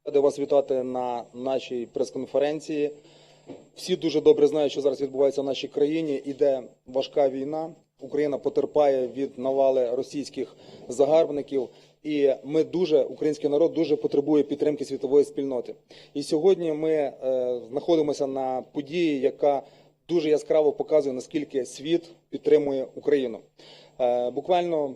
Радий вас вітати на нашій прес-конференції. Всі дуже добре знають, що зараз відбувається в нашій країні. Іде важка війна. Україна потерпає від навали російських загарбників. І український народ дуже потребує підтримки світової спільноти. І сьогодні ми знаходимося на події, яка дуже яскраво показує, наскільки світ підтримує Україну. Буквально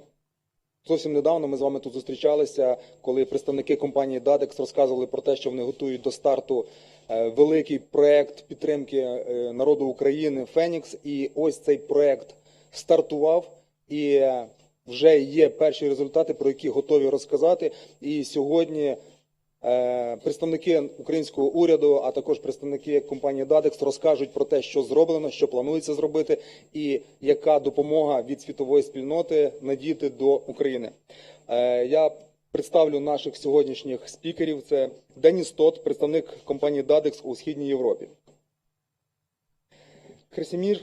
зовсім недавно ми з вами тут зустрічалися, коли представники компанії Dadex розказували про те, що вони готують до старту великий проект підтримки народу України «Фенікс». І ось цей проект стартував, і вже є перші результати, про які готові розказати. І сьогодні представники українського уряду, а також представники компанії Dadex розкажуть про те, що зроблено, що планується зробити, і яка допомога від світової спільноти надійти до України. Я представлю наших сьогоднішніх спікерів. Це Деніс Тот, представник компанії Dadex у Східній Європі. Красимір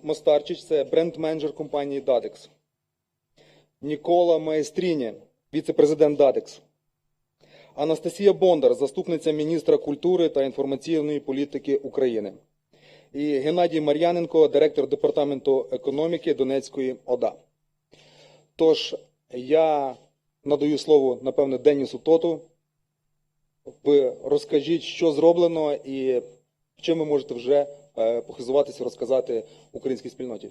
Мостарчич, це бренд-менеджер компанії Dadex. Нікола Маестріні, віце-президент Dadex. Анастасія Бондар, заступниця міністра культури та інформаційної політики України. І Геннадій Мар'яненко, директор департаменту економіки Донецької ОДА. Тож, я надаю слово, напевне, Денісу Тоту. Ви розкажіть, що зроблено і чим ви можете вже похизуватися, розказати українській спільноті.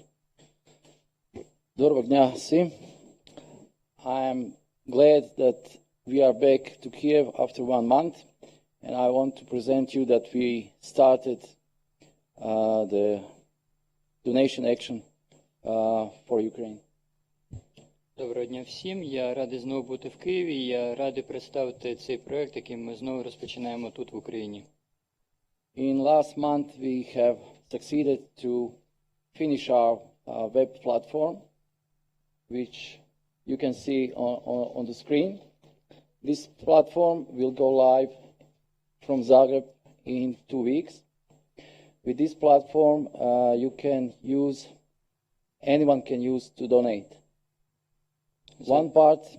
Доброго дня всім. I am glad that we are back to Kiev after 1 month, and I want to present you that we started the donation action for Ukraine. Доброго дня всім. Я радий знову бути в Києві. Я радий представити цей проект, який ми знову розпочинаємо тут в Україні. In last month we have succeeded to finish our web platform, which you can see on the screen. This platform will go live from Zagreb in 2 weeks. With this platform, anyone can use to donate. One part.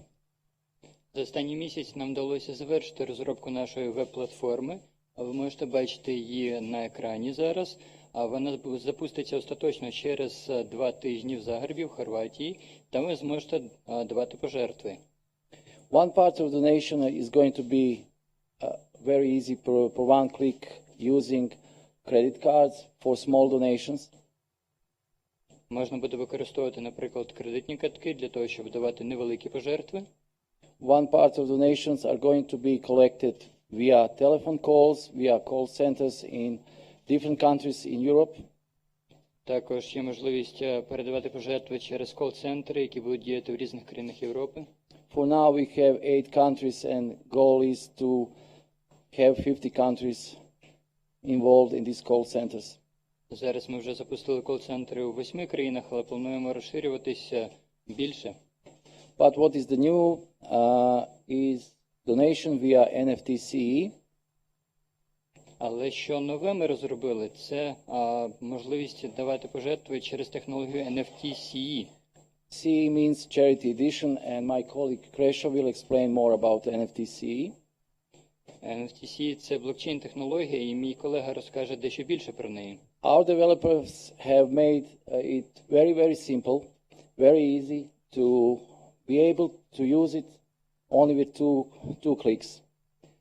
За останній місяць нам вдалося завершити розробку нашої веб-платформи. Ви можете бачити її на екрані зараз. Вона запуститься остаточно через 2 тижні в Загребі, в Хорватії, та ви зможете давати пожертви. One part of donation is going to be very easy for one click using credit cards for small donations. Можна буде використовувати, наприклад, кредитні картки для того, щоб давати невеликі пожертви. One part of donations are going to be collected via telephone calls, via call centers in different countries in Europe. Також є можливість передавати пожертви через кол-центри, які будуть діяти в різних країнах Європи. For now we have 8 countries and goal is to have 50 countries involved in these call centers. Зараз ми вже запустили кол-центри у 8 країнах, але плануємо розширюватися більше. But what is the new is donation via NFT-CE. Але що нове ми розробили, це можливість давати пожертви через технологію NFT-CE. CE means Charity Edition, and my colleague Kresha will explain more about NFT-CE. NFT-CE – це блокчейн-технологія, і мій колега розкаже дещо більше про неї. Our developers have made it very, very simple, very easy to be able to use it only with two clicks.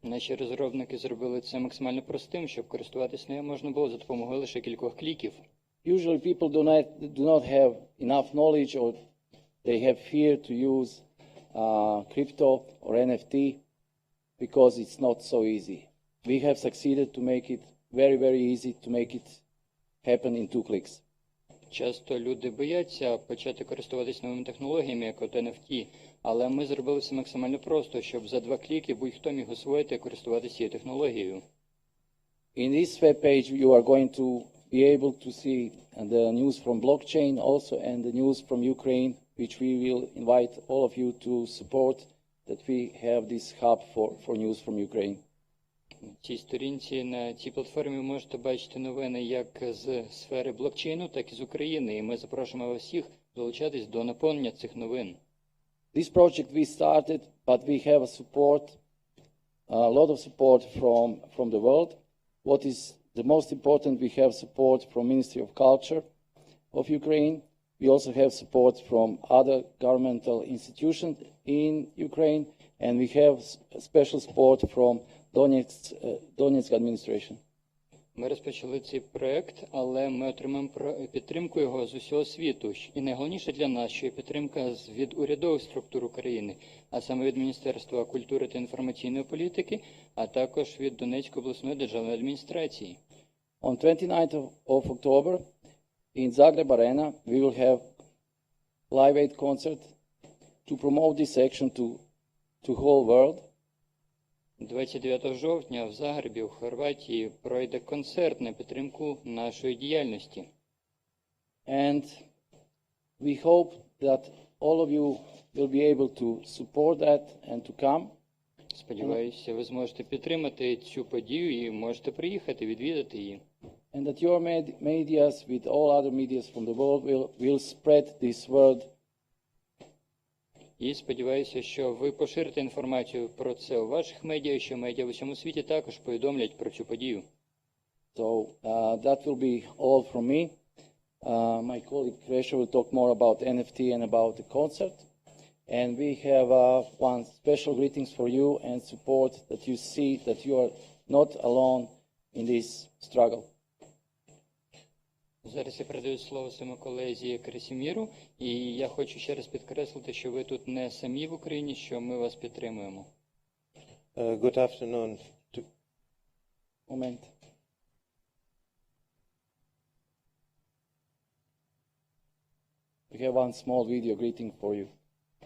Наші розробники зробили це максимально простим, щоб користуватись нею можна було за допомогою лише кількох кліків. Usually people do not have enough knowledge, or they have fear to use crypto or NFT because it's not so easy. We have succeeded to make it very, very easy to make it happen in 2 clicks. Часто люди бояться почати користуватись новими технологіями, як от NFT, але ми зробили все максимально просто, щоб за 2 кліки будь-хто міг освоїти і користуватися цією технологією. In this web page you are going to be able to see the news from blockchain also and the news from Ukraine, which we will invite all of you to support, that we have this hub for news from Ukraine. В цій сторінці, на цій платформі ви можете бачити новини як з сфери блокчейну, так і з України. І ми запрошуємо вас всіх долучатись до наповнення цих новин. This project we started, but we have a support a lot of support from the world. What is the most important, we have support from Ministry of Culture of Ukraine. We also have support from other governmental institutions in Ukraine, and we have special support from Donetsk administration. Ми розпочали цей проект, але ми отримаємо підтримку його з усього світу. І найголовніше для нас, що є підтримка від урядових структур України, а саме від Міністерства культури та інформаційної політики, а також від Донецької обласної державної адміністрації. On 29th of October, in Zagreb Arena, we will have Live Aid concert to promote this action to whole world. 29 жовтня в Загребі, в Хорватії, пройде концерт на підтримку нашої діяльності. And we hope that all of you will be able to support that and to come. Сподіваюся, ви зможете підтримати цю подію і можете приїхати, відвідати її. And that your medias, with all other medias from the world, will spread this word. І сподіваюся, що ви поширите інформацію про це у ваших медіа, що медіа в усьому світі також повідомлять про цю подію. So that will be all from me. My colleague Kresha will talk more about NFT and about the concert. And we have one special greetings for you and support that you see that you are not alone in this struggle. Зараз я передаю слово своєму колезі Красіміру, і я хочу ще раз підкреслити, що ви тут не самі в Україні, що ми вас підтримуємо. Good afternoon. Moment. We have one small video greeting for you.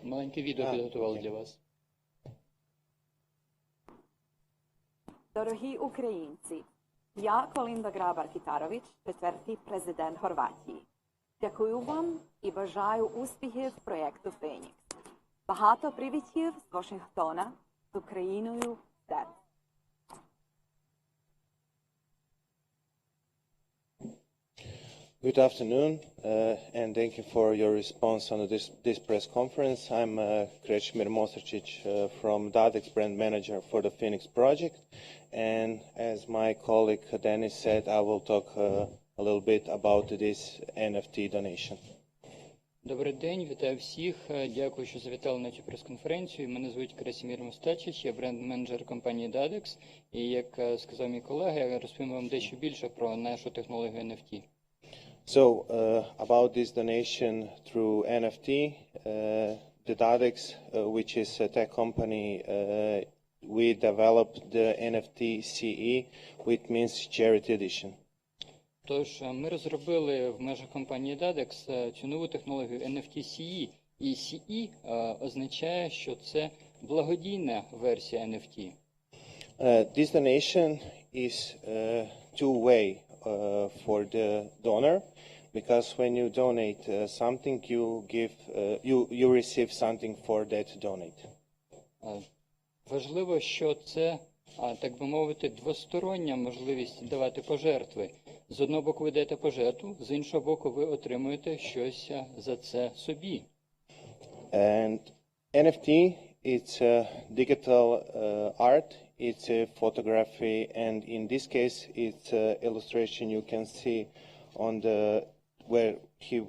Маленьке відео підготували для вас. Дорогі українці, я Колінда Грабар-Кітарович, четвертий президент Хорватії. Дякую вам і бажаю успіхів проєкту «Фенікс». Багато привітів з Вашингтона, з Україною в серці. Good afternoon, and thank you for your response on this press conference. I'm Krešimir Mosarčić from DADEX brand manager for the Phoenix project. And as my colleague Dennis said, I will talk a little bit about this NFT donation. Добрий день, вітаю всіх. Дякую, що завітали на цю прес-конференцію. Мене звуть Красімір Мостачич, я бренд-менеджер компанії DADEX. І, як сказав мій колега, я розповім вам дещо більше про нашу технологію NFT. So, about this donation through NFT, the DADEX, which is a tech company, we developed the NFT CE, which means Charity Edition. Тож, ми розробили в межах компанії DADEX цю нову технологію NFT CE. І CE означає, що це благодійна версія NFT. This donation is two-way for the donor, because when you donate something, you receive something for that donate. Важливо, що це, так би мовити, двостороння можливість давати пожертви. З одного боку ви даєте пожертву, з іншого боку ви отримуєте щось за це собі. And NFT, it's digital art, it's photography, and in this case, it's illustration you can see on where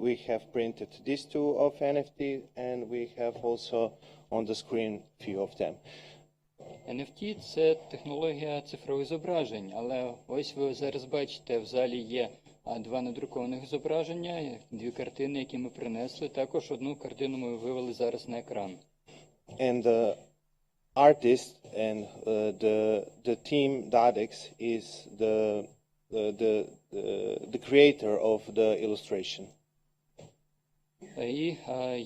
we have printed these two of NFT, and we have also on the screen few of them. NFT – це технологія цифрових зображень, але ось ви зараз бачите, в залі є два надрукованих зображення, дві картини, які ми принесли, також одну картину ми вивели зараз на екран. And the artist and the team DADEX is the creator of the illustration. І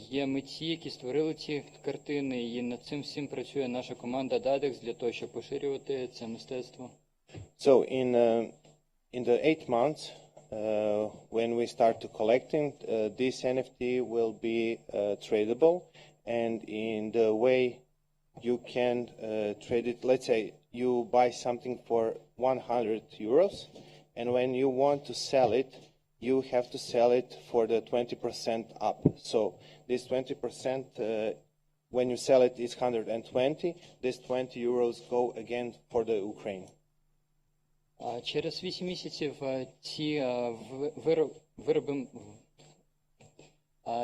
є митці, які створили ці картини, і над цим всім працює наша команда DADEX для того, щоб поширювати це мистецтво. So in the 8 months, when we start to collecting, this NFT will be tradable, and in the way you can trade it, let's say you buy something for 100 euros, and when you want to sell it, you have to sell it for the 20% up. So this 20% when you sell it, it's 120. This 20 euros go again for the Ukraine. Через 8 місяців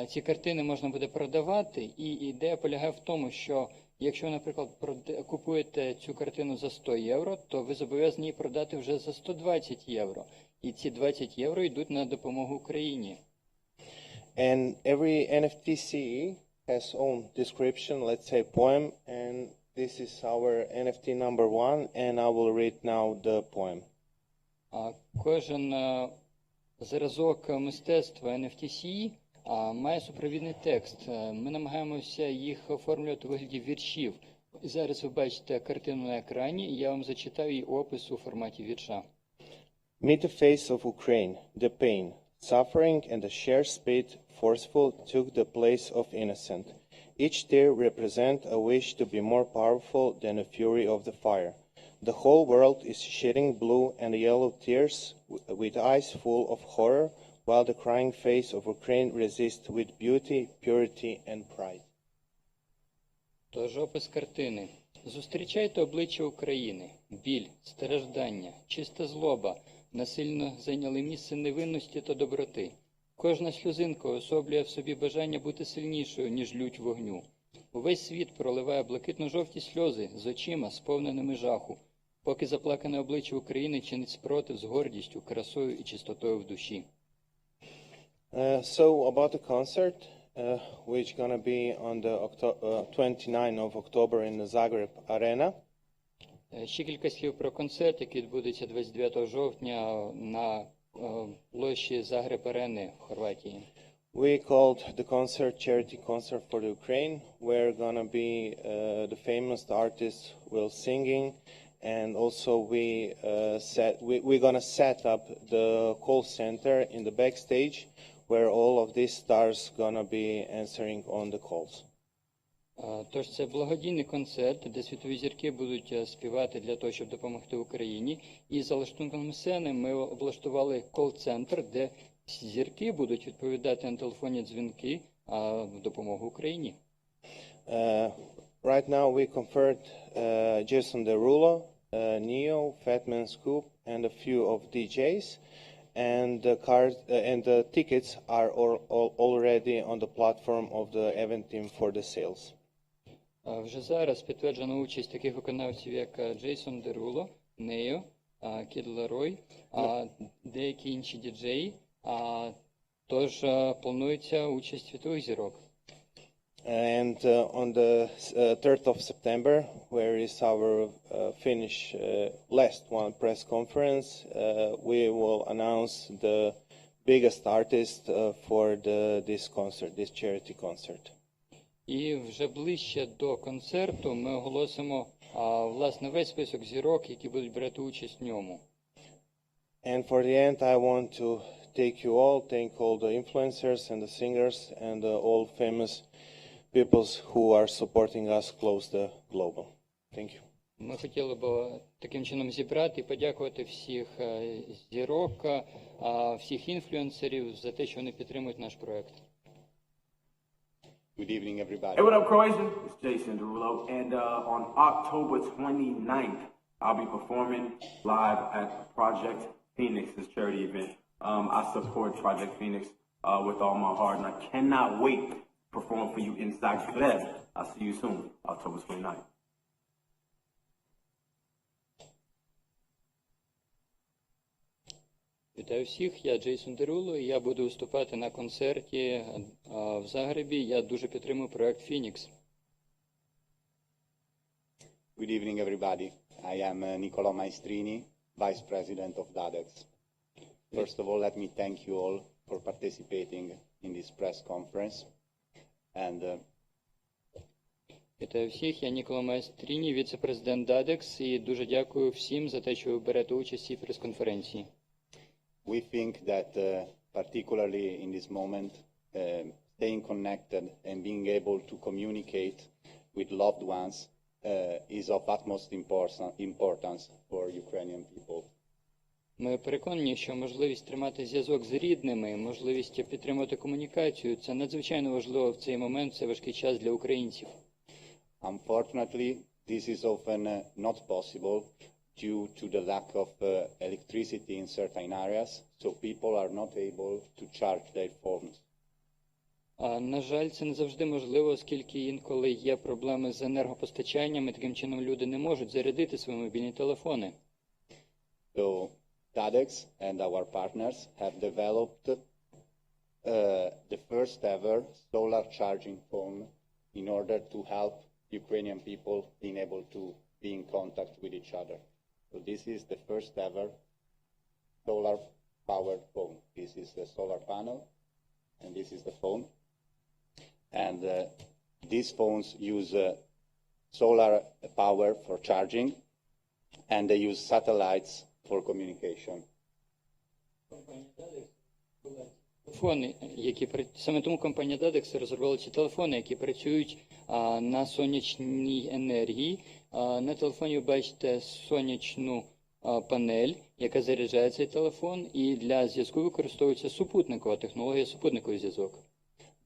ці картини можна буде продавати, і ідея полягає в тому, що якщо ви, наприклад, купуєте цю картину за 100 євро, то ви зобов'язані її продати вже за 120 євро. І ці 20 євро йдуть на допомогу Україні. And every NFT CE has own description, let's say poem, and this is our NFT number 1, and I will read now the poem. Кожен зразок мистецтва NFT має супровідний текст. Ми намагаємося їх оформлювати у вигляді віршів. Зараз ви бачите картину на екрані, і я вам зачитаю її опис у форматі вірша. Meet the face of Ukraine, the pain, suffering and the sheer speed forceful took the place of innocent. Each tear represent a wish to be more powerful than the fury of the fire. The whole world is shedding blue and yellow tears with eyes full of horror, while the crying face of Ukraine resists with beauty, purity and pride. Тож опис картини. Зустрічайте обличчя України. Біль, страждання, чиста злоба насильно зайняли місце невинності та доброти. Кожна сльозинка особлює в собі бажання бути сильнішою, ніж лють вогню. Увесь світ проливає блакитно-жовті сльози з очима, сповненими жаху, поки заплакане обличчя України чинить спротив з гордістю, красою і чистотою в душі. So about the concert, which gonna be on the 29th of October in the Zagreb Arena. Ще кілька слів про концерт, який відбудеться 29 жовтня на площі Загреб-Арени в Хорватії. We called the concert Charity Concert for the Ukraine, where gonna be the famous artists will singing, and also we're gonna set up the call center in the backstage, where all of these stars gonna be answering on the calls. Тож це благодійний концерт, де світові зірки будуть співати для того, щоб допомогти Україні. І за лаштунком сцени ми облаштували кол-центр, де зірки будуть відповідати на телефонні дзвінки в допомогу Україні. Right now we conferred Jason Derulo, Neo, Fatman Scoop, and a few of DJs. And the tickets are already on the platform of the event team for the sales. Вже зараз підтверджена участь таких виконавців, як Джейсон Деруло, Нео, Кід Лерой, деякі інші діджеї. Тож планується участь світових зірок. And on the 3rd of September, where is our last one press conference, we will announce the biggest artist for this concert, this charity concert. І вже ближче до концерту ми оголосимо, власне, весь список зірок, які будуть брати участь в ньому. And for the end, I want to thank all the influencers and the singers and all famous people who are supporting us close the global. Thank you. Ми хотіли б таким чином зібрати і подякувати всіх зірок, всіх інфлюенсерів за те, що вони підтримують наш проект. Good evening, everybody. Hey, what up, Croatia? It's Jason Derulo, and on October 29th, I'll be performing live at Project Phoenix's charity event. I support Project Phoenix with all my heart, and I cannot wait to perform for you in Zagreb. I'll see you soon, October 29th. Вітаю всіх, я Джейсон Деруло, і я буду виступати на концерті в Загребі. Я дуже підтримую проект Phoenix. Good evening, everybody. I am Nicola Maestrini, Vice President of DADEX. First of all, let me thank you all for participating in this press conference. And Вітаю всіх, я Нікола Маестріні, віце-президент DADEX, і дуже дякую всім за те, що ви берете участь у цій прес-конференції. we think that, particularly in this moment, staying connected and being able to communicate with loved ones is of utmost importance for Ukrainian people. Ми переконані, що можливість тримати зв'язок з рідними, можливість підтримувати комунікацію – це надзвичайно важливо в цей момент, в цей важкий час для українців. Unfortunately, this is often not possible due to the lack of electricity in certain areas, so people are not able to charge their phones. На жаль, це не завжди можливо, оскільки інколи є проблеми з енергопостачанням, і таким чином люди не можуть зарядити свої мобільні телефони. So TADEX and our partners have developed the first ever solar charging phone in order to help Ukrainian people being able to be in contact with each other. So this is the first ever solar powered phone. This is the solar panel and this is the phone. And these phones use solar power for charging and they use satellites for communication. Телефони, саме тому компанія TADEX розробила ці телефони, які працюють на сонячній енергії. На телефоні ви бачите сонячну панель, яка заряджає цей телефон, і для зв'язку використовується супутникова технологія, супутниковий зв'язок.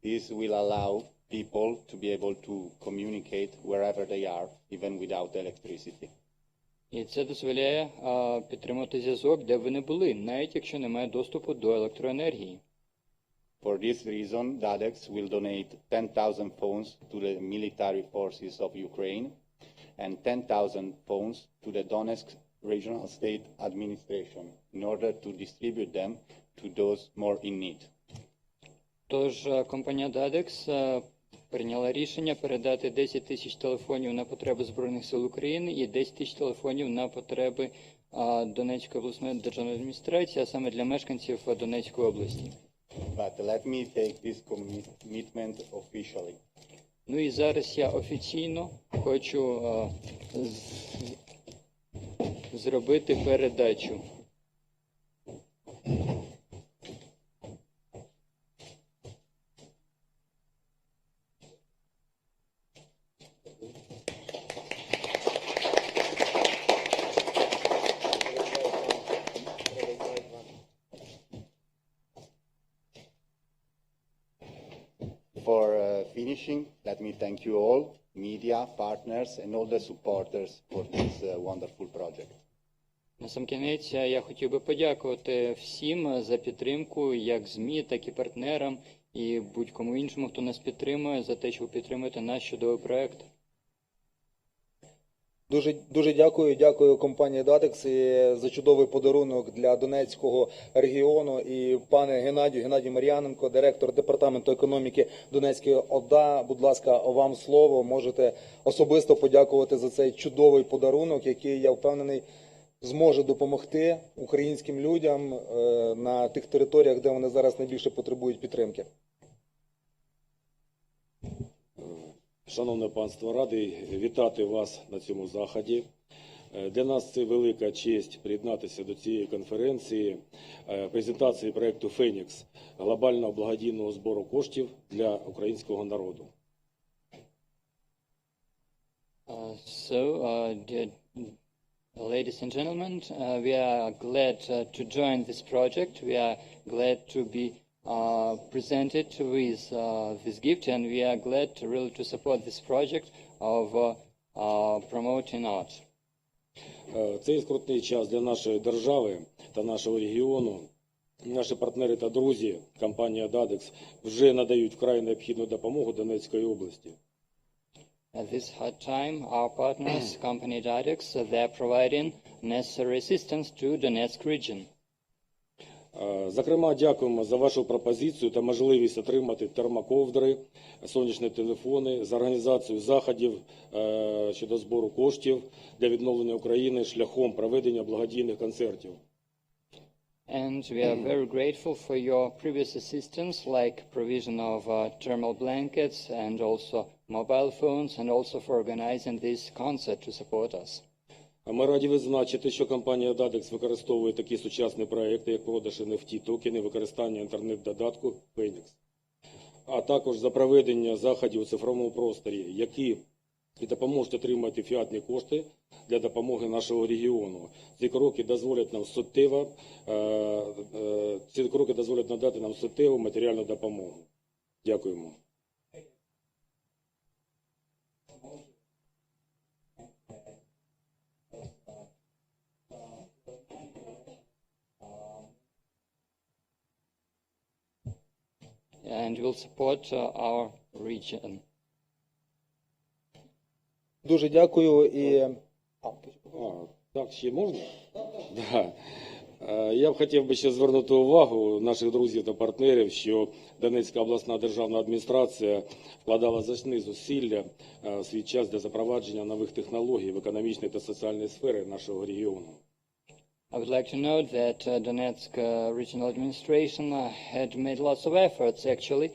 This will allow people to be able to communicate wherever they are, even without electricity. І це дозволяє підтримувати зв'язок, де ви не були, навіть якщо немає доступу до електроенергії. For this reason, TADEX will donate 10,000 phones to the military forces of Ukraine and 10,000 phones to the Donetsk regional state administration in order to distribute them to those more in need. Тож компанія TADEX прийняла рішення передати 10 тисяч телефонів на потреби Збройних сил України і 10 тисяч телефонів на потреби Донецької обласної державної адміністрації, а саме для мешканців Донецької області. But let me take this commitment officially. Ну і зараз я офіційно хочу зробити передачу. For finishing, let me thank you all, media, partners, and all the supporters for this wonderful project. Насамкінець я хотів би подякувати всім за підтримку, як ЗМІ, так і партнерам, і будь-кому іншому, хто нас підтримує, за те, що ви підтримуєте наш чудовий проект. Дуже дякую компанії TADEX за чудовий подарунок для Донецького регіону. І пане Геннадій Мар'яненко, директор департаменту економіки Донецької ОДА, будь ласка, вам слово. Можете особисто подякувати за цей чудовий подарунок, який, я впевнений, зможе допомогти українським людям на тих територіях, де вони зараз найбільше потребують підтримки. Шановне панство, радий вітати вас на цьому заході. Для нас це велика честь приєднатися до цієї конференції, презентації проєкту «Фенікс» – глобального благодійного збору коштів для українського народу. Dear ladies and gentlemen, we are glad to join this project. We are glad to be presented with this gift, and we are glad to really to support this project of promoting art. Цей скрутний час для нашої держави та нашого регіону. Наші партнери та друзі, компанія TADEX, вже надають вкрай необхідну допомогу Донецької області. At this hard time, our partners, company TADEX, they are providing necessary assistance to Donetsk region. Зокрема, дякуємо за вашу пропозицію та можливість отримати термоковдри, сонячні телефони, за організацію заходів щодо збору коштів для відновлення України шляхом проведення благодійних концертів. And we are very grateful for your previous assistance, like provision of thermal blankets and also mobile phones, and also for organizing this concert to support us. Ми раді відзначити, що компанія TADEX використовує такі сучасні проекти, як продаж NFT-токени, використання інтернет-додатку «Фенікс», а також за проведення заходів у цифровому просторі, які і допоможуть отримати фіатні кошти для допомоги нашого регіону. Ці кроки дозволять надати нам суттєву матеріальну допомогу. Дякуємо. and will support our region. Дуже дякую і Так, ще можна? Да. Я б хотів би ще звернути увагу наших друзів та партнерів, що Донецька обласна державна адміністрація вкладала значні зусилля в свій час для запровадження нових технологій в економічній та соціальній сфері нашого регіону. I would like to note that Donetsk regional administration had made lots of efforts actually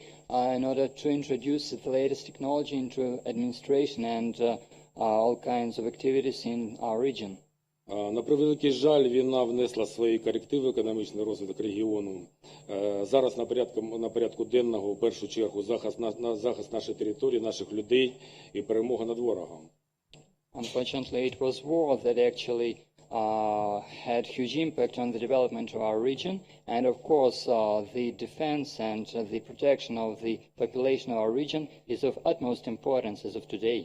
in order to introduce the latest technology into administration and all kinds of activities in our region. На превеликий жаль, війна внесла свої корективи в економічний розвиток регіону. Зараз на порядку денного, в першу чергу, захист нашої території, наших людей і перемога над ворогом. Unfortunately, it was war that actually had huge impact on the development of our region, and of course, the defense and the protection of the population of our region is of utmost importance as of today.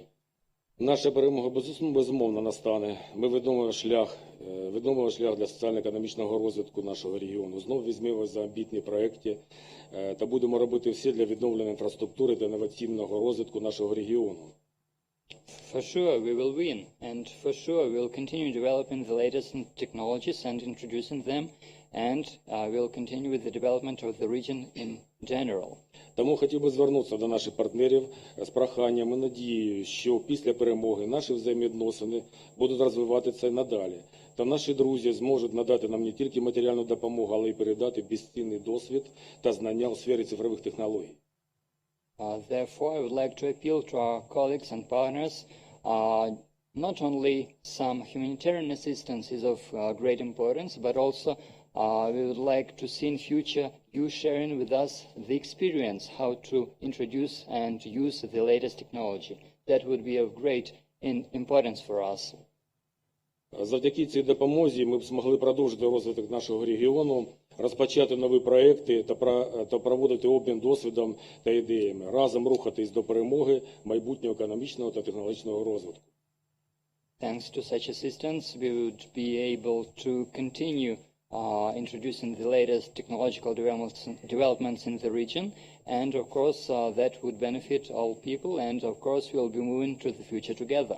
Наша перемога безумовно настане. Ми ведемо шлях для соціально-економічного розвитку нашого регіону. Знову візьмемося за амбітні проекти та будемо робити все для відновлення інфраструктури та інноваційного розвитку нашого регіону. For sure, we will win, and for sure, we will continue developing the latest technologies and introducing them, and we'll continue with the development of the region in general. Тому хотів би звернутися до наших партнерів з проханням і надією, що після перемоги наші взаємовідносини будуть розвиватися і надалі. Та наші друзі зможуть надати нам не тільки матеріальну допомогу, але й передати безцінний досвід та знання у сфері цифрових технологій. Therefore, I would like to appeal to our colleagues and partners. Not only some humanitarian assistance is of great importance, but also we would like to see in future you sharing with us the experience how to introduce and use the latest technology. That would be of great importance for us. Завдяки цій допомозі ми б змогли продовжити розвиток нашого регіону, розпочати нові проекти та проводити обмін досвідом та ідеями, разом рухатись до перемоги майбутнього економічного та технологічного розвитку. Thanks to such assistance, we would be able to continue introducing the latest technological developments in the region, and of course that would benefit all people, and of course we'll be moving to the future together.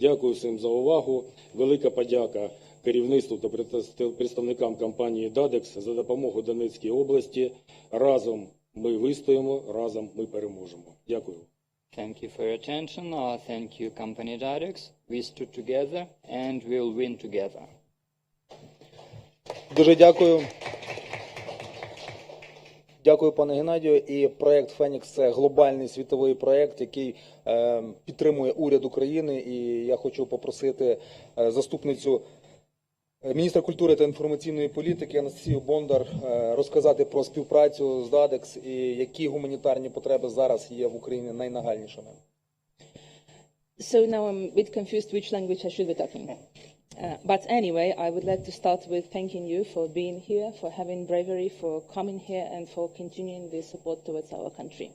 Дякую всім за увагу. Велика подяка керівництву та представникам компанії DADEX за допомогу Донецькій області. Разом ми вистоїмо, разом ми переможемо. Дякую. Thank you for your attention. Thank you, company DADEX. We stood together and we'll win together. Дуже дякую. Дякую, пане Геннадію. І проєкт «Фенікс» – це глобальний світовий проєкт, який підтримує уряд України. І я хочу попросити заступницю міністра культури та інформаційної політики Анастасію Бондар розказати про співпрацю з DADEX і які гуманітарні потреби зараз є в Україні найнагальнішими. So now I'm a bit confused which language I should be talking. But anyway, I would like to start with thanking you for being here, for having bravery, for coming here and for continuing the support towards our country.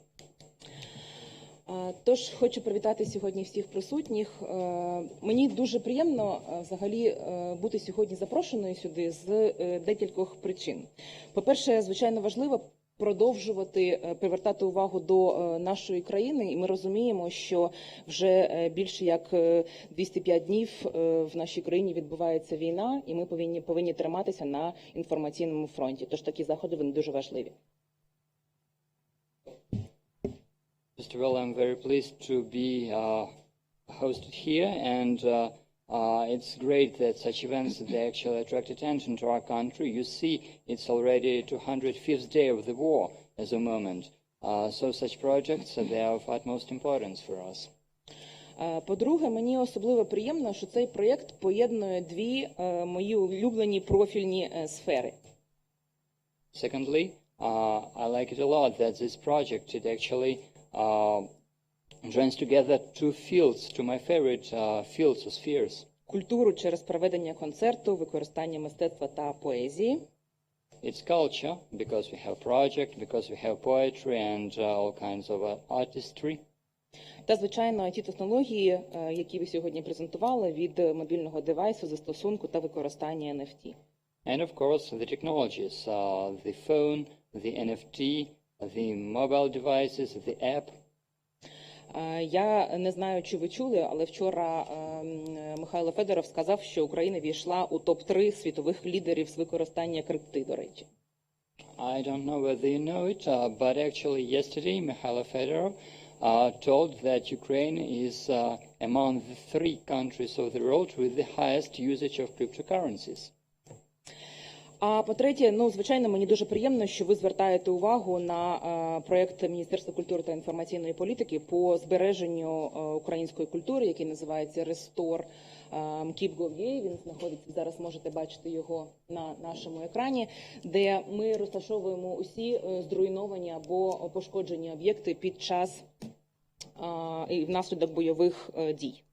Тож хочу привітати сьогодні всіх присутніх. Мені дуже приємно взагалі бути сьогодні запрошеною сюди з декількох причин. По-перше, звичайно важливо продовжувати привертати увагу до нашої країни, і ми розуміємо, що вже більше як 205 днів в нашій країні відбувається війна, і ми повинні триматися на інформаційному фронті. Тож такі заходи, вони дуже важливі. First of all, I'm very pleased to be hosted here, and it's great that such events they actually attract attention to our country. You see, it's already 205th day of the war at the moment. So such projects, they are of utmost importance for us. По-друге, мені особливо приємно, що цей проєкт поєднує дві мої улюблені профільні сфери. Secondly, I like it a lot that this project, it actually joins together two fields, to my favorite fields or spheres. Культуру через проведення концерту, використання мистецтва та поезії. It's culture, because we have project, because we have poetry and all kinds of artistry. Та, звичайно, ті технології, які ви сьогодні презентували, від мобільного девайсу, застосунку та використання NFT. And of course, the technologies, the phone, the NFT, the mobile devices, the app. Я не знаю, чи ви чули, але вчора Михайло Федоров сказав, що Україна війшла у топ-3 світових лідерів з використання крипти, до речі. I don't know whether you know it, but actually yesterday Mikhail Fedorov told that Ukraine is among the 3 countries of the world with the highest usage of cryptocurrencies. А по-третє, звичайно, мені дуже приємно, що ви звертаєте увагу на проєкт Міністерства культури та інформаційної політики по збереженню української культури, який називається Restore Keep.ua. Він знаходиться, зараз можете бачити його на нашому екрані, де ми розташовуємо усі зруйновані або пошкоджені об'єкти під час і внаслідок бойових дій.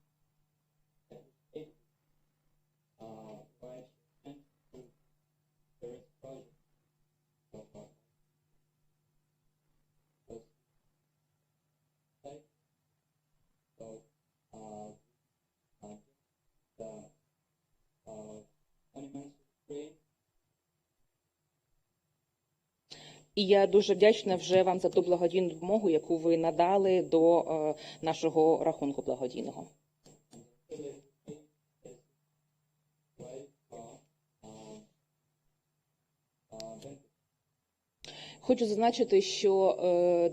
І я дуже вдячна вже вам за ту благодійну допомогу, яку ви надали до нашого рахунку благодійного. Хочу зазначити, що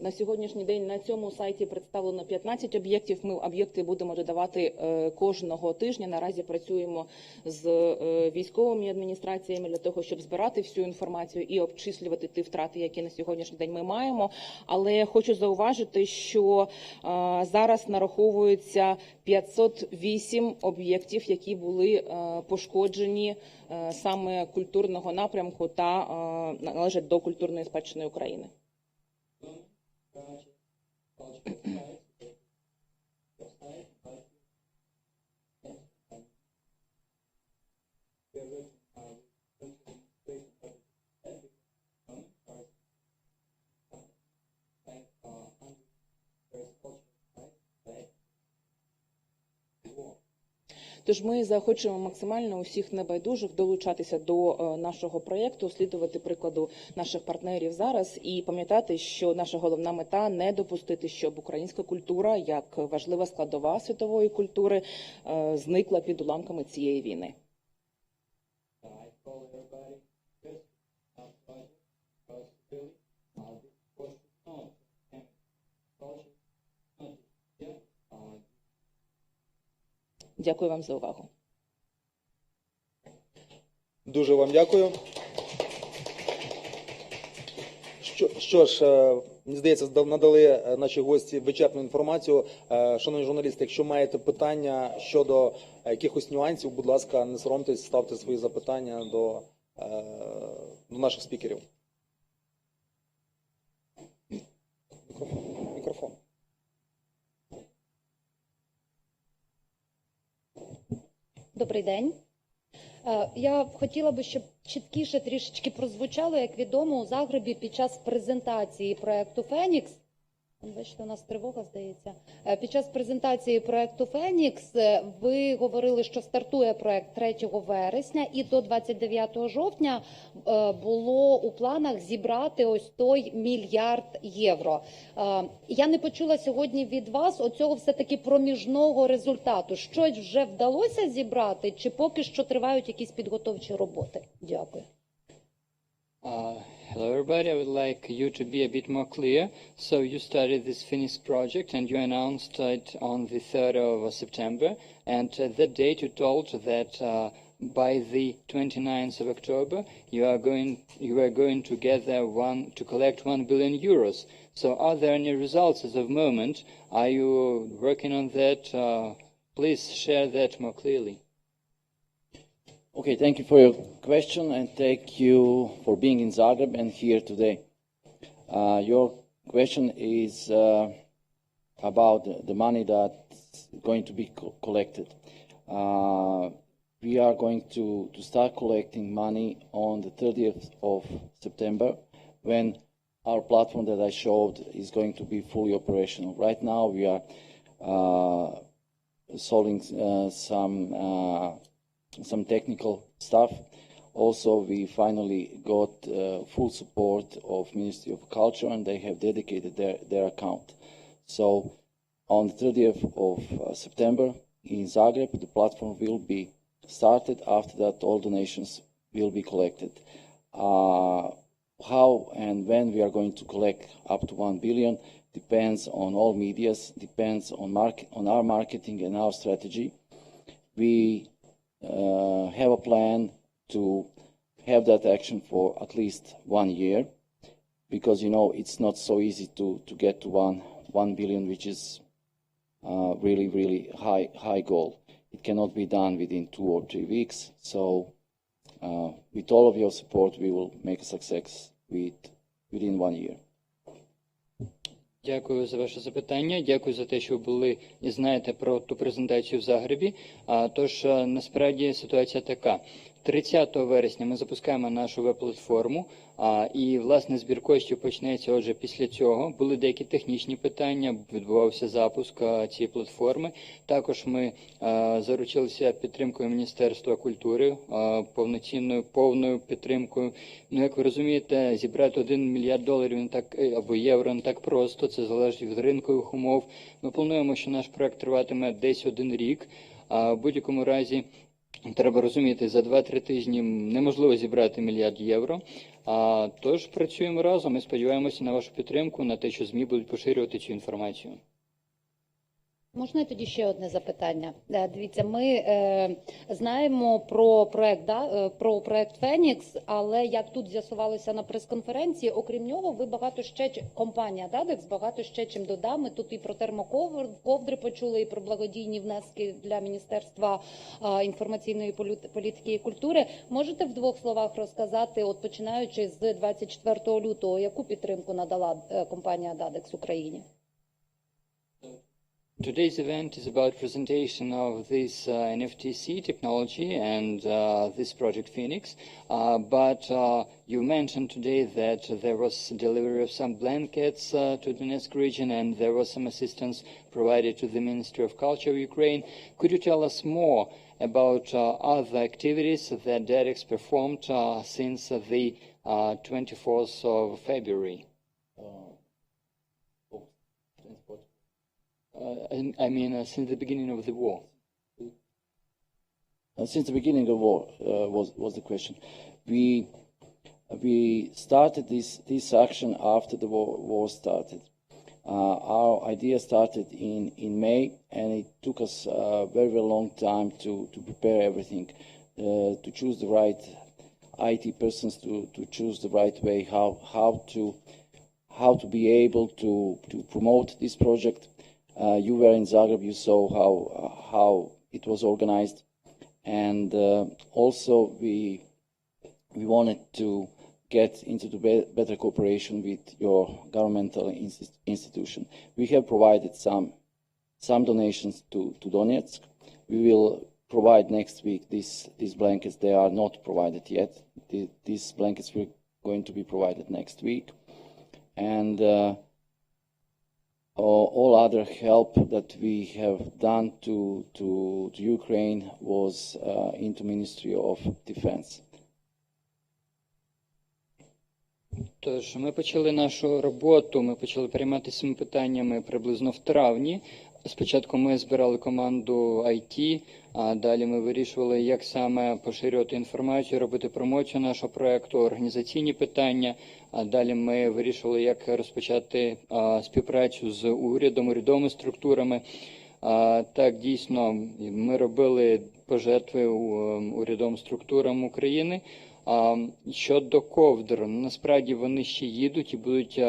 на сьогоднішній день на цьому сайті представлено 15 об'єктів. Ми об'єкти будемо додавати кожного тижня. Наразі працюємо з військовими адміністраціями для того, щоб збирати всю інформацію і обчислювати ті втрати, які на сьогоднішній день ми маємо. Але хочу зауважити, що зараз нараховується 508 об'єктів, які були пошкоджені саме культурного напрямку та належать до культурної спадщини України. Тож ми заохочуємо максимально усіх небайдужих долучатися до нашого проєкту, слідувати прикладу наших партнерів зараз і пам'ятати, що наша головна мета – не допустити, щоб українська культура, як важлива складова світової культури, зникла під уламками цієї війни. Дякую вам за увагу. Дуже вам дякую. Що ж, мені здається, надали наші гості вичерпну інформацію. Шановні журналісти, якщо маєте питання щодо якихось нюансів, будь ласка, не соромтесь, ставте свої запитання до наших спікерів. Мікрофон. Добрий день. Я хотіла би, щоб чіткіше трішечки прозвучало, як відомо, у Загребі під час презентації проєкту «Фенікс», бачите, у нас тривога, здається, під час презентації проєкту «Фенікс» ви говорили, що стартує проєкт 3 вересня і до 29 жовтня було у планах зібрати ось той $1 мільярд. Я не почула сьогодні від вас оцього все-таки проміжного результату. Щось вже вдалося зібрати, чи поки що тривають якісь підготовчі роботи? Дякую. Hello everybody, I would like you to be a bit more clear. So you started this Phoenix project and you announced it on the 3rd of September, and that date you told that by the 29th of October you are going to collect 1 billion euros. So are there any results as of moment? Are you working on that? Please share that more clearly. Okay, thank you for your question and thank you for being in Zagreb and here today. Your question is about the money that's going to be collected. We are going to start collecting money on the 30th of September when our platform that I showed is going to be fully operational. Right now we are solving some technical stuff Also, we finally got full support of Ministry of Culture, and they have dedicated their account. So on the 30th of September in Zagreb, the platform will be started. After that, all donations will be collected. How and when we are going to collect up to 1 billion depends on all medias, depends on our marketing and our strategy. We have a plan to have that action for at least 1 year, because, you know, it's not so easy to get to 1 billion, which is really, really high goal. It cannot be done within 2 or 3 weeks. So with all of your support, we will make a success within 1 year. Дякую за ваше запитання, дякую за те, що ви були і знаєте про ту презентацію в Загребі. Тож, насправді, ситуація така. 30 вересня ми запускаємо нашу веб-платформу, і, власне, збір коштів почнеться отже після цього. Були деякі технічні питання, відбувався запуск цієї платформи. Також ми заручилися підтримкою Міністерства культури, повною підтримкою. Ну, як ви розумієте, зібрати $1 мільярд не так, або євро не так просто, це залежить від ринкових умов. Ми плануємо, що наш проект триватиме десь 1 рік. В будь-якому разі, треба розуміти, за 2-3 тижні неможливо зібрати $1 мільярд. Тож працюємо разом і сподіваємося на вашу підтримку, на те, що ЗМІ будуть поширювати цю інформацію. Можна тоді ще одне запитання? Дивіться, ми знаємо про проект Фенікс, але як тут з'ясувалося на прес-конференції, окрім нього, ви компанія Dadex багато ще чим додам. Ми тут і про термоковдри почули, і про благодійні внески для Міністерства інформаційної політики і культури. Можете в 2 словах розказати, от починаючи з 24 лютого, яку підтримку надала компанія Dadex Україні? Today's event is about presentation of this NFTC technology and this project Phoenix. But you mentioned today that there was delivery of some blankets to the Donetsk region, and there was some assistance provided to the Ministry of Culture of Ukraine. Could you tell us more about other activities that Dadex performed since the 24th of February? Since the beginning of the war. Since the beginning of the war was the question. We started this action after the war started. Our idea started in May, and it took us a very, very long time to prepare everything, to choose the right IT persons, to choose the right way, how to be able to promote this project. You were in Zagreb, you saw how it was organized, and also we wanted to get into the better cooperation with your governmental institution. We have provided some donations to Donetsk. We will provide next week these blankets. They are not provided yet. These blankets were going to be provided next week, and all other help that we have done to Ukraine was into Ministry of Defense. Тож, ми почали нашу роботу, ми почали перейматися цими питаннями приблизно в травні. Спочатку ми збирали команду IT, а далі ми вирішували, як саме поширювати інформацію, робити промоцію нашого проєкту, організаційні питання. А далі ми вирішували, як розпочати співпрацю з урядовими структурами. Так, дійсно, ми робили пожертви урядовим структурам України. Щодо ковдр, насправді вони ще їдуть і будуть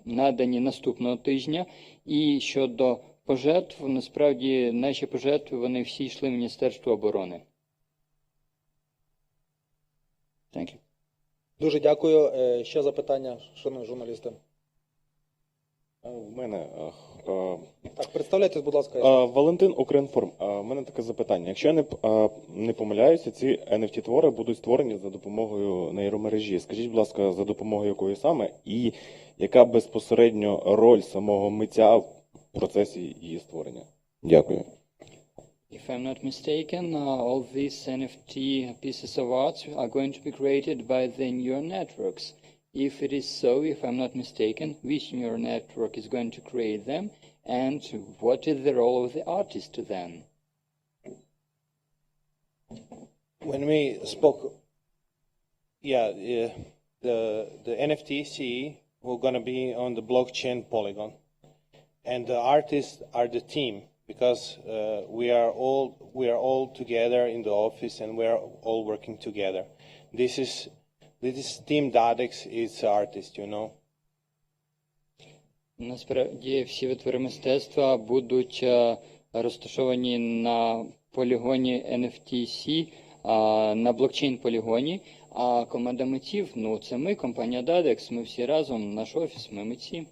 надані наступного тижня. І щодо пожертв, насправді наші пожертви, вони всі йшли в Міністерство оборони. Thank you. Дуже дякую. Ще запитання, шановні журналісти. В мене Так, представляйтесь, будь ласка. Валентин, Укрінформ. В мене таке запитання. Якщо я не помиляюся, ці NFT-твори будуть створені за допомогою нейромережі. Скажіть, будь ласка, за допомогою якої саме і яка безпосередньо роль самого митця в процесі її створення? Дякую. If I'm not mistaken, all these NFT pieces of art are going to be created by the neural networks. If it is so, if I'm not mistaken, which neural network is going to create them, and what is the role of the artist then? When we spoke, the NFT CE will gonna be on the blockchain Polygon, and the artists are the team because we are all together in the office and we are all working together. This is Team Dadex is artist, you know. Насправді всі витвори мистецтва будуть розташовані на полігоні NFTC, на блокчейн-полігоні, а команда митців, ну це ми, компанія Dadex, ми всі разом, наш офіс, ми митці.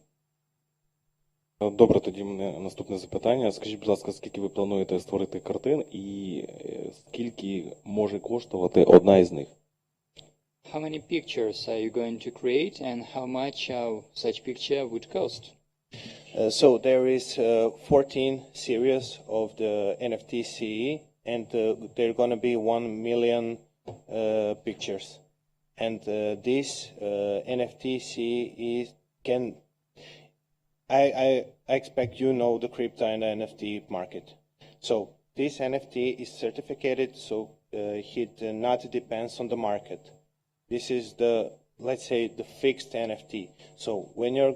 Добре, тоді в мене наступне запитання. Скажіть, будь ласка, скільки ви плануєте створити картин і скільки може коштувати одна із них? How many pictures are you going to create and how much such picture would cost? So there is 14 series of the NFT CE, and there are going to be 1 million pictures. And this NFT CE I expect you know the crypto and the NFT market. So this NFT is certificated, so it not depends on the market. This is let's say the fixed NFT. So when you're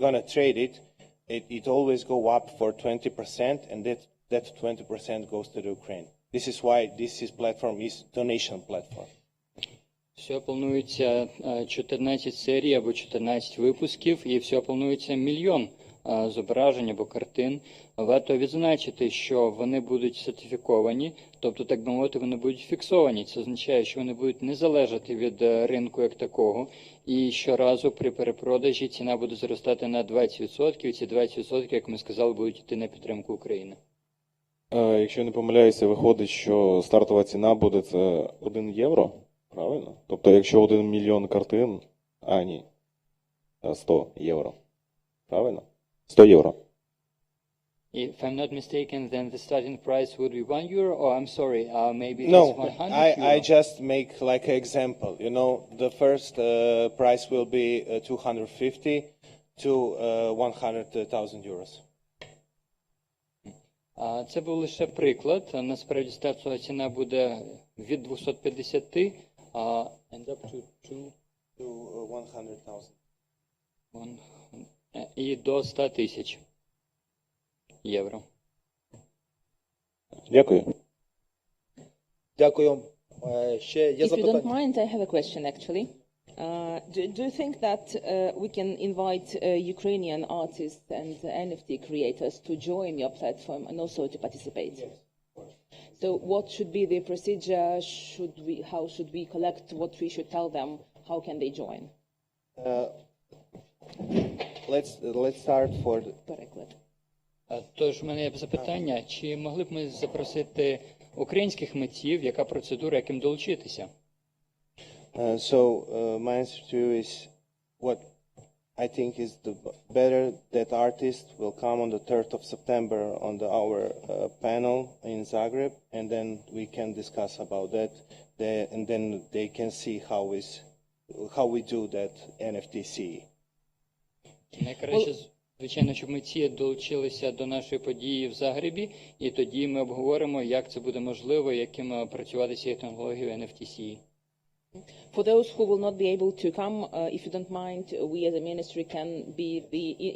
gonna trade it, it always go up for 20%, and that 20% goes to the Ukraine. This is why this platform is donation platform. Всього планується 14 серій або 14 випусків, і всього планується 1 мільйон зображень або картин. Варто відзначити, що вони будуть сертифіковані, тобто, так би мовити, вони будуть фіксовані. Це означає, що вони будуть не залежати від ринку як такого, і щоразу при перепродажі ціна буде зростати на 20%, і ці 20%, як ми сказали, будуть йти на підтримку України. Якщо я не помиляюся, виходить, що стартова ціна буде це 1 євро, правильно? Тобто, якщо 1 мільйон картин, 100 євро, правильно? 100 євро. If I'm not mistaken, then the starting price would be €1, or I'm sorry, maybe No, it's 100 I just make like an example. You know, the first price will be 250 to 100,000 euros. Це був лише приклад. Насправді стартова ціна буде від 250 and up to 100,000. І до 100 тисяч євро. Дякую. Дякую. Ще є If you don't запитання? mind, I have a question actually. Do you think that we can invite Ukrainian artists and NFT creators to join your platform and also to participate? Yes, of course. So what should be the procedure? How should we collect what we should tell them? How can they join? Let's start for Переклад. Тож, у мене є запитання, чи могли б ми запросити українських митців, яка процедура, яким долучитися? My answer to you is what I think is the better that artists will come on the 3rd of September on our panel in Zagreb, and then we can discuss about that, and then they can see how we do that NFTC. Найкраще, звичайно, щоб митці долучилися до нашої події в Загребі, і тоді ми обговоримо, як це буде можливо, яким працювати цією технологією NFTC. For those who will not be able to come, if you don't mind, we as a ministry can be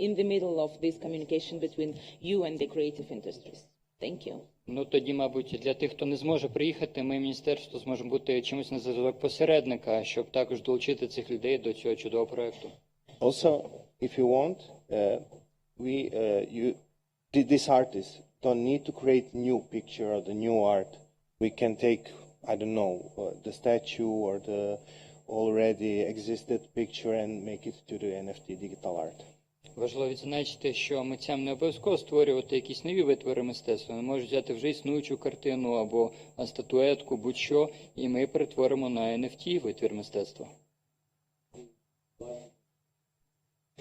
in the middle of this communication between you and the creative industries. Thank you. Ну, тоді, мабуть, для тих, хто не зможе приїхати, ми, міністерство, зможемо бути чимось на зв'язок посередника, щоб також долучити цих людей до цього чудового проєкту. Also, if you want, these artists don't need to create new picture or the new art. We can take, I don't know, the statue or the already existed picture and make it to the NFT digital art. Важливо відзначити, що митцям не обов'язково створювати якісь нові витвори мистецтва. Вони можуть взяти вже існуючу картину або статуетку, будь-що, і ми перетворимо на NFT витвір мистецтва.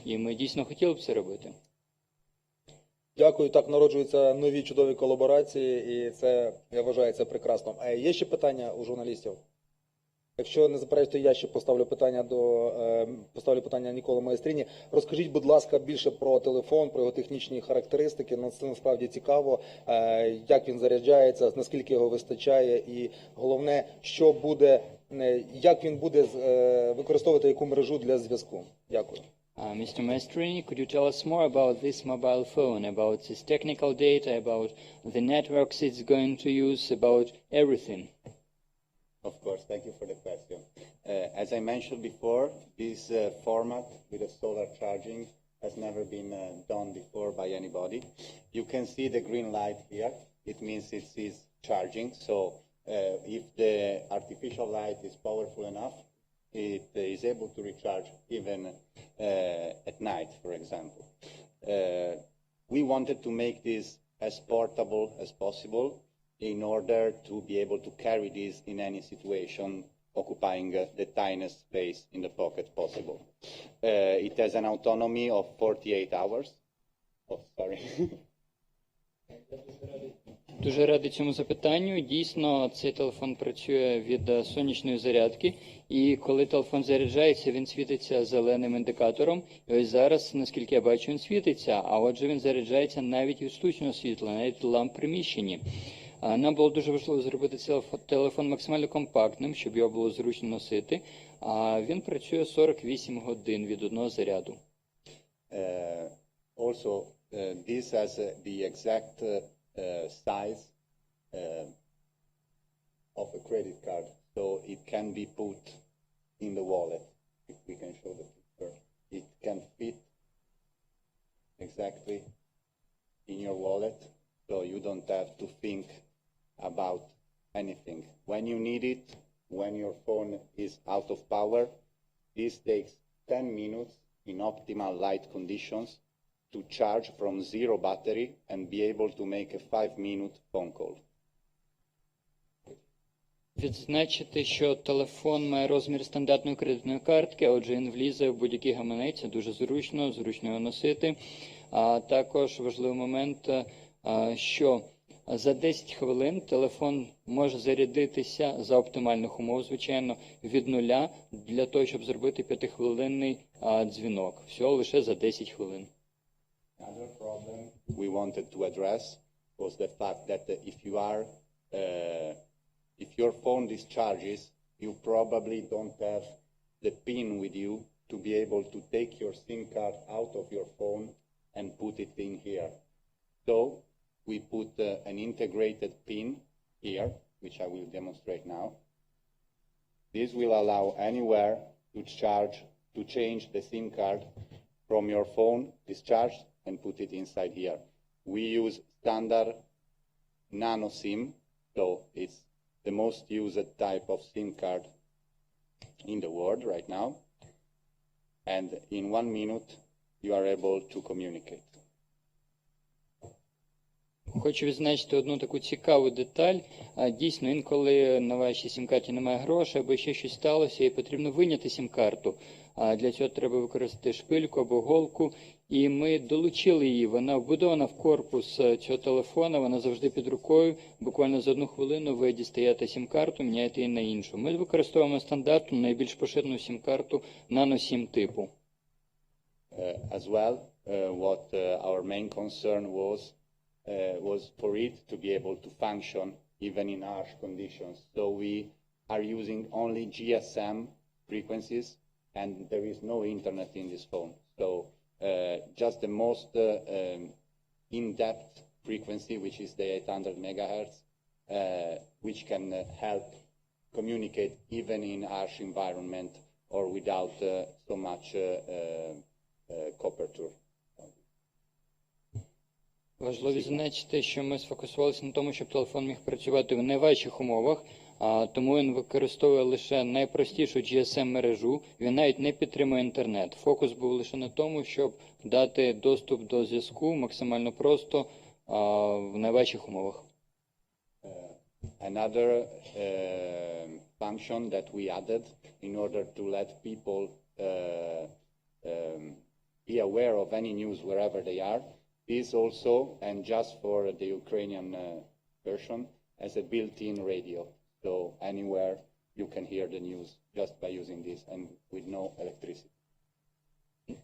І ми дійсно хотіли б це робити. Дякую. Так народжуються нові чудові колаборації, і це, я вважаю, це прекрасно. А є ще питання у журналістів? Якщо не заперечуєте, я ще поставлю питання Ніколі Маестріні. Розкажіть, будь ласка, більше про телефон, про його технічні характеристики. Це насправді цікаво, як він заряджається, наскільки його вистачає, і головне, що буде, як він буде використовувати яку мережу для зв'язку. Дякую. Mr. Maestrini, could you tell us more about this mobile phone, about its technical data, about the networks it's going to use, about everything? Of course, thank you for the question. As I mentioned before, this format with a solar charging has never been done before by anybody. You can see the green light here. It means it is charging. So if the artificial light is powerful enough, it is able to recharge even at night, for example. We wanted to make this as portable as possible in order to be able to carry this in any situation, occupying the tiniest space in the pocket possible. It has an autonomy of 48 hours. Oh, sorry. Дуже радий цьому запитанню. Дійсно, цей телефон працює від сонячної зарядки, і коли телефон заряджається, він світиться зеленим індикатором. І ось зараз, наскільки я бачу, він світиться, а отже він заряджається навіть від штучного світла, навіть ламп в приміщенні. Нам було дуже важливо зробити цей телефон максимально компактним, щоб його було зручно носити. А він працює 48 годин від одного заряду. Also, this has the exact size of a credit card, so it can be put in the wallet. If we can show the picture, it can fit exactly in your wallet, so you don't have to think about anything. When you need it, when your phone is out of power, this takes 10 minutes in optimal light conditions to charge from zero battery and be able to make a 5-minute phone call. Відзначити, що телефон має розмір стандартної кредитної картки, а отже він влізе в будь-який гаманець, це дуже зручно його носити. А також важливий момент, що за 10 хвилин телефон може зарядитися за оптимальних умов, звичайно, від нуля, для того, щоб зробити 5-хвилинний дзвінок. Всього лише за 10 хвилин. Another problem we wanted to address was the fact that if your phone discharges, you probably don't have the pin with you to be able to take your SIM card out of your phone and put it in here. So we put an integrated pin here, which I will demonstrate now. This will allow anywhere to change the SIM card from your phone, discharge, and put it inside here. We use standard nano SIM, so it's the most used type of SIM card in the world right now. And in 1 minute, you are able to communicate. Хочу відзначити одну таку цікаву деталь. Дійсно, інколи на вашій сім-карті немає грошей, або ще щось сталося, і потрібно вийняти сім-карту. Для цього треба використати шпильку або голку. І ми долучили її. Вона вбудована в корпус цього телефона, вона завжди під рукою. Буквально за 1 хвилину ви дістаєте сім-карту, міняєте її на іншу. Ми використовуємо стандартну, найбільш поширену сім-карту нано-SIM типу. As well, what our main concern was for it to be able to function even in harsh conditions. So we are using only GSM frequencies, and there is no internet in this phone. So just the most in-depth frequency, which is the 800 megahertz, which can help communicate even in harsh environment or without so much coverture. Важливо відзначити, що ми сфокусувалися на тому, щоб телефон міг працювати в найважчих умовах, тому він використовує лише найпростішу GSM-мережу, він навіть не підтримує інтернет. Фокус був лише на тому, щоб дати доступ до зв'язку максимально просто в найважчих умовах. Another function that we added in order to let people be aware of any news wherever they are This also, and just for the Ukrainian version, has a built-in radio. So anywhere you can hear the news just by using this and with no electricity.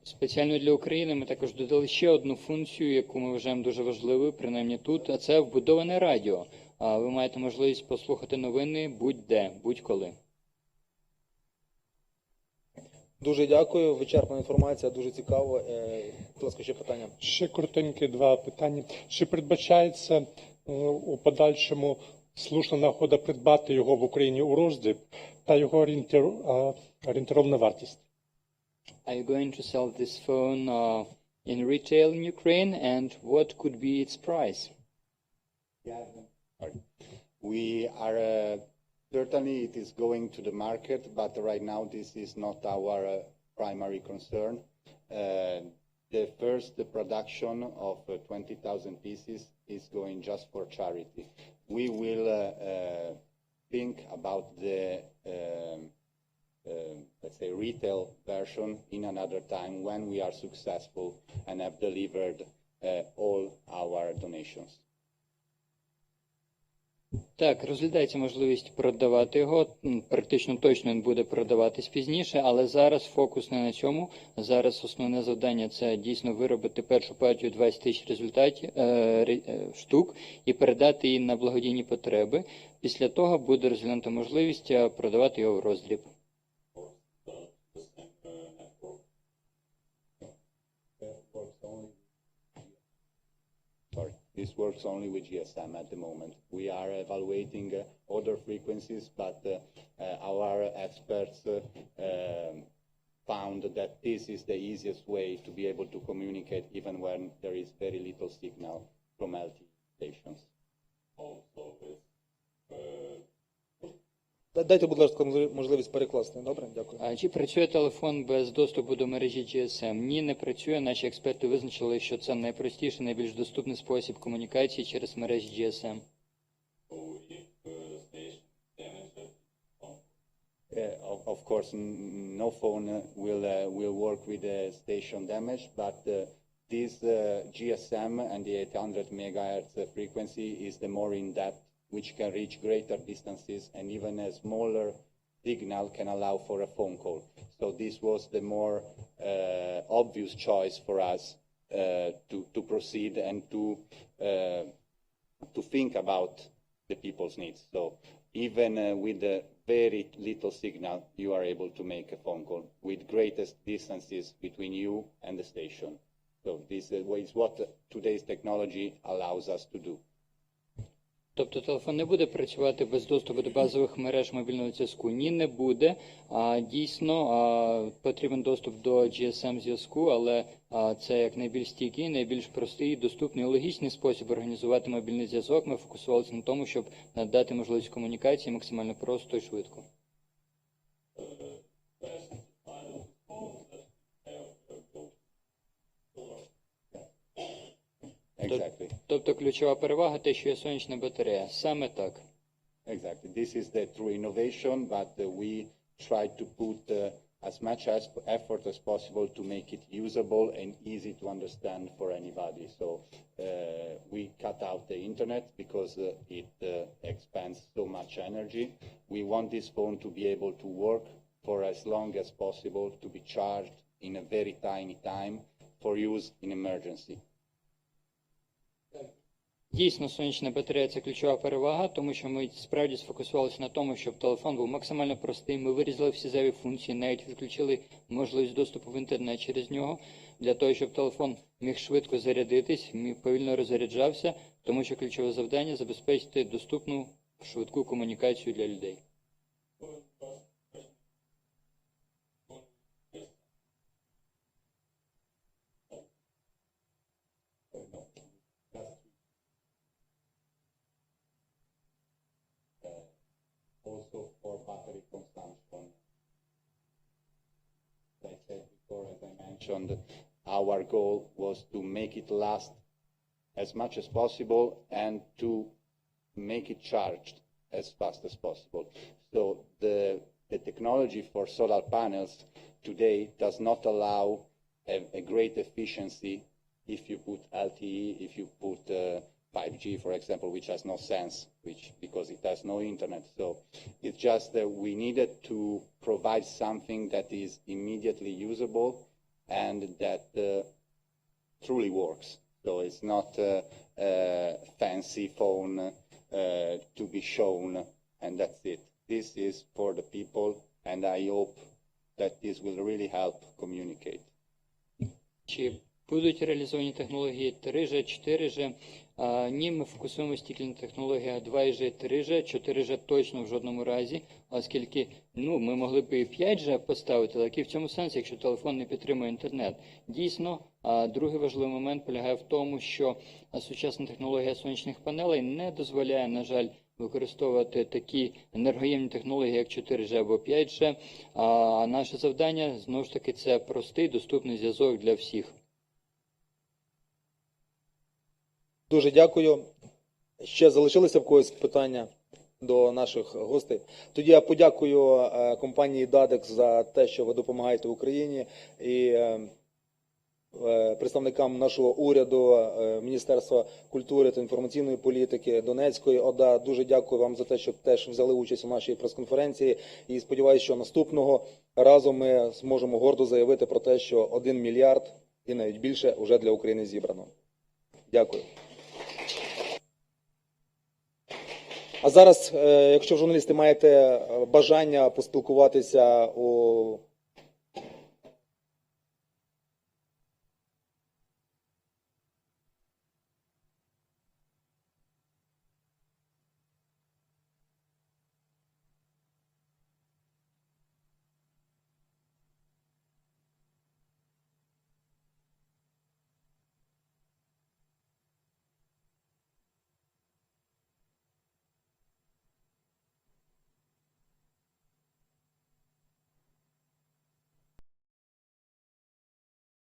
Спеціально для України ми також додали ще одну функцію, яку ми вважаємо дуже важливою, принаймні тут, а це вбудоване радіо. Ви маєте можливість послухати новини будь-де, будь-коли. Дуже дякую. Вичерпна інформація, дуже цікаво. Будь ласка, ще питання. Ще коротенькі два питання. Чи передбачається у подальшому слушна нагода придбати його в Україні у роздріб та його орієнтировна вартість? Are you going to sell this phone in retail in Ukraine, and what could be its price? We are certainly it is going to the market, but right now this is not our primary concern. The first production of 20,000 pieces is going just for charity. We will think about the let's say retail version in another time when we are successful and have delivered all our donations. Так, розглядається можливість продавати його. Практично точно він буде продаватись пізніше, але зараз фокус не на цьому. Зараз основне завдання – це дійсно виробити першу партію 20 тисяч штук і передати її на благодійні потреби. Після того буде розглянута можливість продавати його в роздріб. This works only with GSM at the moment. We are evaluating other frequencies, but our experts found that this is the easiest way to be able to communicate even when there is very little signal from LTE stations. Дайте, будь ласка, можливість перекласти. Добре? Дякую. Чи працює телефон без доступу до мережі GSM? Ні, не працює. Наші експерти визначили, що це найпростіший, найбільш доступний спосіб комунікації через мережі GSM. Of course, no phone will work with station damage, but this GSM and the 800 megahertz frequency is the more in-depth, which can reach greater distances, and even a smaller signal can allow for a phone call. So this was the more obvious choice for us to proceed and to think about the people's needs. So even with a very little signal, you are able to make a phone call with greatest distances between you and the station. So this is what today's technology allows us to do. Тобто телефон не буде працювати без доступу до базових мереж мобільного зв'язку? Ні, не буде. Дійсно, потрібен доступ до GSM-зв'язку, але це як найбільш стійкий, найбільш простий, доступний і логічний спосіб організувати мобільний зв'язок. Ми фокусувалися на тому, щоб надати можливість комунікації максимально просто і швидко. Exactly. Тобто ключова перевага – те, що є сонячна батарея. Саме так. Exactly. This is the true innovation, but we try to put as much effort as possible to make it usable and easy to understand for anybody. So we cut out the internet because it expends so much energy. We want this phone to be able to work for as long as possible, to be charged in a very tiny time for use in emergency. Дійсно, сонячна батарея – це ключова перевага, тому що ми справді сфокусувалися на тому, щоб телефон був максимально простим. Ми вирізали всі зайві функції, навіть відключили можливість доступу в інтернет через нього, для того, щоб телефон міг швидко зарядитись, повільно роззаряджався, тому що ключове завдання – забезпечити доступну, швидку комунікацію для людей. Also for battery consumption. As I said before, as I mentioned, our goal was to make it last as much as possible and to make it charged as fast as possible. So the technology for solar panels today does not allow a great efficiency if you put LTE, if you put 5G, for example, which has no sense, because it has no internet. So it's just that we needed to provide something that is immediately usable and that truly works. So it's not a fancy phone to be shown, and that's it. This is for the people, and I hope that this will really help communicate. Чи будуть реалізовані технології 3G, 4G? Ні, ми фокусуємося тільки на технологіях 2G, 3G, 4G точно в жодному разі, оскільки ми могли б і 5G поставити, але який в цьому сенс, якщо телефон не підтримує інтернет? Дійсно, другий важливий момент полягає в тому, що сучасна технологія сонячних панелей не дозволяє, на жаль, використовувати такі енергоємні технології, як 4G або 5G, а наше завдання, знову ж таки, це простий, доступний зв'язок для всіх. Дуже дякую. Ще залишилися в когось питання до наших гостей? Тоді я подякую компанії Dadex за те, що ви допомагаєте Україні, і представникам нашого уряду, Міністерства культури та інформаційної політики, Донецької ОДА. Дуже дякую вам за те, що теж взяли участь у нашій прес-конференції. І сподіваюся, що наступного разу ми зможемо гордо заявити про те, що 1 мільярд і навіть більше вже для України зібрано. Дякую. А зараз, якщо журналісти маєте бажання поспілкуватися у